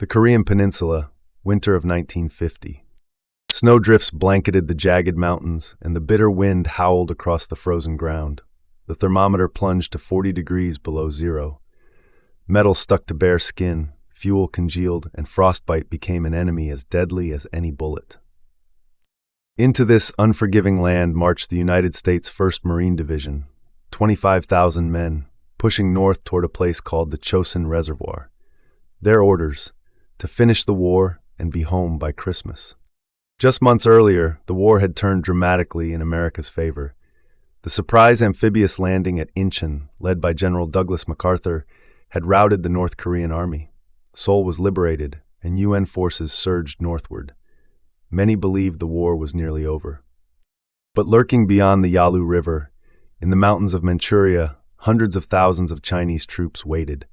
The Korean Peninsula, winter of 1950. Snowdrifts blanketed the jagged mountains, and the bitter wind howled across the frozen ground. The thermometer plunged to 40 degrees below zero. Metal stuck to bare skin, fuel congealed, and frostbite became an enemy as deadly as any bullet. Into this unforgiving land marched the United States 1st Marine Division, 25,000 men, pushing north toward a place called the Chosin Reservoir. Their orders: to finish the war and be home by Christmas. Just months earlier, the war had turned dramatically in America's favor. The surprise amphibious landing at Incheon, led by General Douglas MacArthur, had routed the North Korean army. Seoul was liberated, and UN forces surged northward. Many believed the war was nearly over. But lurking beyond the Yalu River, in the mountains of Manchuria, hundreds of thousands of Chinese troops waited.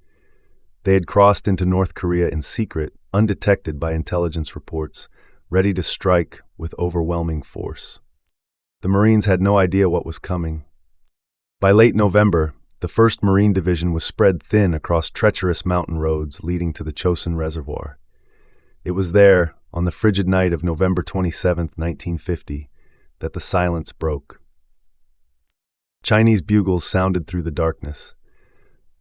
They had crossed into North Korea in secret, undetected by intelligence reports, ready to strike with overwhelming force. The Marines had no idea what was coming. By late November, the 1st Marine Division was spread thin across treacherous mountain roads leading to the Chosin Reservoir. It was there, on the frigid night of November 27, 1950, that the silence broke. Chinese bugles sounded through the darkness.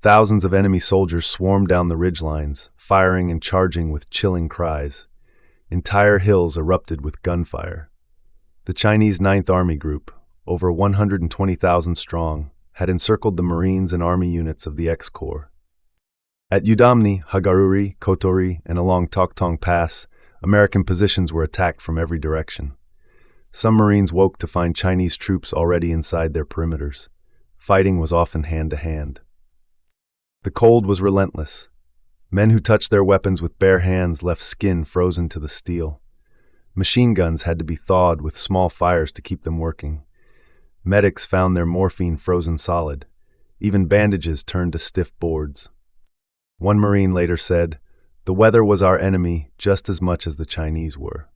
Thousands of enemy soldiers swarmed down the ridgelines, firing and charging with chilling cries. Entire hills erupted with gunfire. The Chinese 9th Army Group, over 120,000 strong, had encircled the Marines and Army units of the X-Corps. At Udamni, Hagaruri, Kotori, and along Toktong Pass, American positions were attacked from every direction. Some Marines woke to find Chinese troops already inside their perimeters. Fighting was often hand-to-hand. The cold was relentless. Men who touched their weapons with bare hands left skin frozen to the steel. Machine guns had to be thawed with small fires to keep them working. Medics found their morphine frozen solid. Even bandages turned to stiff boards. One Marine later said, "The weather was our enemy just as much as the Chinese were."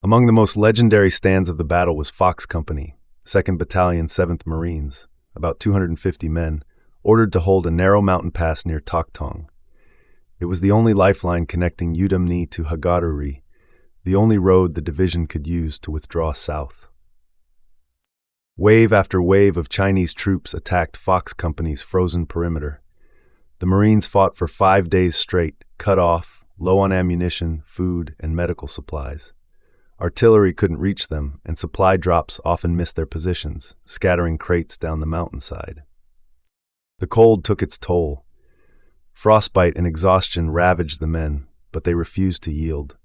Among the most legendary stands of the battle was Fox Company, 2nd Battalion, 7th Marines, about 250 men, ordered to hold a narrow mountain pass near Toktong. It was the only lifeline connecting Udamni to Hagaruri, the only road the division could use to withdraw south. Wave after wave of Chinese troops attacked Fox Company's frozen perimeter. The Marines fought for 5 days straight, cut off, low on ammunition, food, and medical supplies. Artillery couldn't reach them, and supply drops often missed their positions, scattering crates down the mountainside. The cold took its toll. Frostbite and exhaustion ravaged the men, but they refused to yield.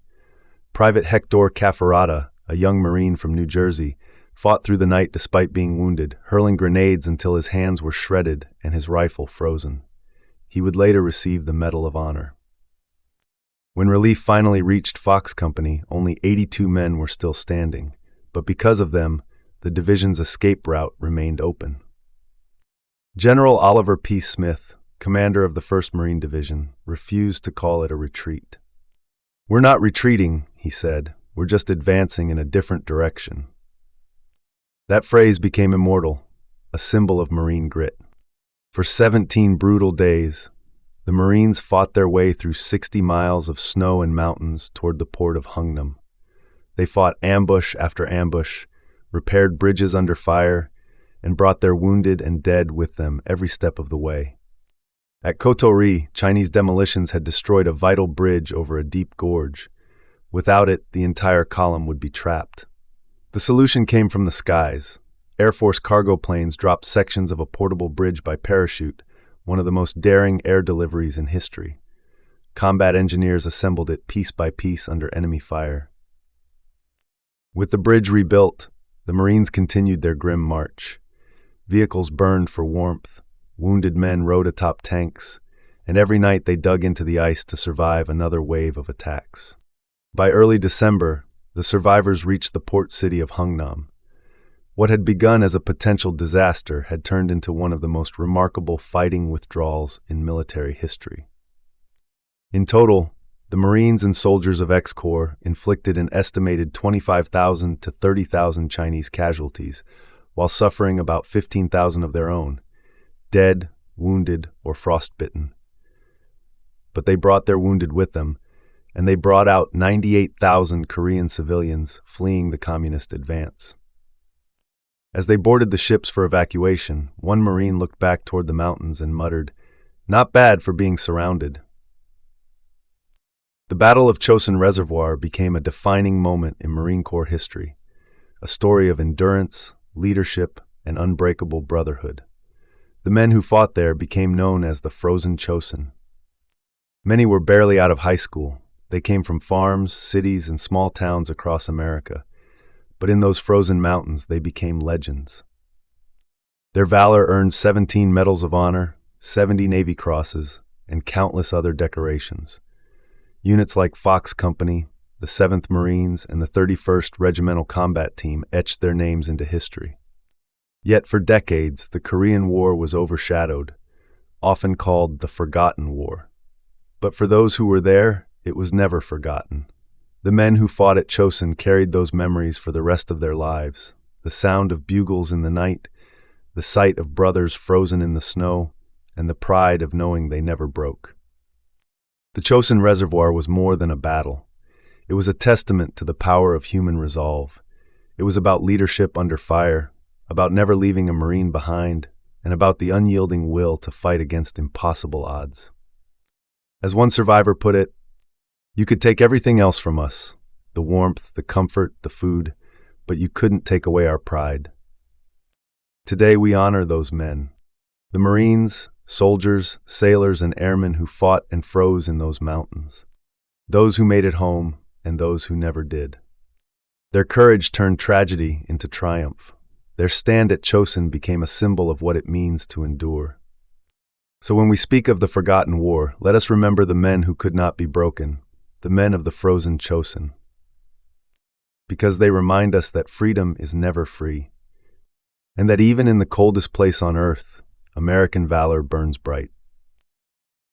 Private Hector Caffarata, a young Marine from New Jersey, fought through the night despite being wounded, hurling grenades until his hands were shredded and his rifle frozen. He would later receive the Medal of Honor. When relief finally reached Fox Company, only 82 men were still standing, but because of them, the division's escape route remained open. General Oliver P. Smith, commander of the 1st Marine Division, refused to call it a retreat. "We're not retreating," he said. "We're just advancing in a different direction." That phrase became immortal, a symbol of Marine grit. For 17 brutal days, the Marines fought their way through 60 miles of snow and mountains toward the port of Hungnam. They fought ambush after ambush, repaired bridges under fire, and brought their wounded and dead with them every step of the way. At Kotori, Chinese demolitions had destroyed a vital bridge over a deep gorge. Without it, the entire column would be trapped. The solution came from the skies. Air Force cargo planes dropped sections of a portable bridge by parachute, one of the most daring air deliveries in history. Combat engineers assembled it piece by piece under enemy fire. With the bridge rebuilt, the Marines continued their grim march. Vehicles burned for warmth, wounded men rode atop tanks, and every night they dug into the ice to survive another wave of attacks. By early December, the survivors reached the port city of Hungnam. What had begun as a potential disaster had turned into one of the most remarkable fighting withdrawals in military history. In total, the Marines and soldiers of X-Corps inflicted an estimated 25,000 to 30,000 Chinese casualties, while suffering about 15,000 of their own, dead, wounded, or frostbitten. but they brought their wounded with them, and they brought out 98,000 Korean civilians fleeing the communist advance. As they boarded the ships for evacuation, one Marine looked back toward the mountains and muttered, "Not bad for being surrounded." The Battle of Chosin Reservoir became a defining moment in Marine Corps history, a story of endurance, leadership, and unbreakable brotherhood. The men who fought there became known as the Frozen Chosin. Many were barely out of high school. They came from farms, cities, and small towns across America. But in those frozen mountains, they became legends. Their valor earned 17 Medals of Honor, 70 Navy Crosses, and countless other decorations. Units like Fox Company, the 7th Marines, and the 31st Regimental Combat Team etched their names into history. Yet for decades, the Korean War was overshadowed, often called the Forgotten War. But for those who were there, it was never forgotten. The men who fought at Chosin carried those memories for the rest of their lives. The sound of bugles in the night, the sight of brothers frozen in the snow, and the pride of knowing they never broke. The Chosin Reservoir was more than a battle. It was a testament to the power of human resolve. It was about leadership under fire, about never leaving a Marine behind, and about the unyielding will to fight against impossible odds. As one survivor put it, "You could take everything else from us, the warmth, the comfort, the food, but you couldn't take away our pride." Today we honor those men, the Marines, soldiers, sailors, and airmen who fought and froze in those mountains, those who made it home and those who never did. Their courage turned tragedy into triumph. Their stand at Chosin became a symbol of what it means to endure. So when we speak of the forgotten war, let us remember the men who could not be broken, the men of the frozen Chosin, because they remind us that freedom is never free, and that even in the coldest place on earth, American valor burns bright.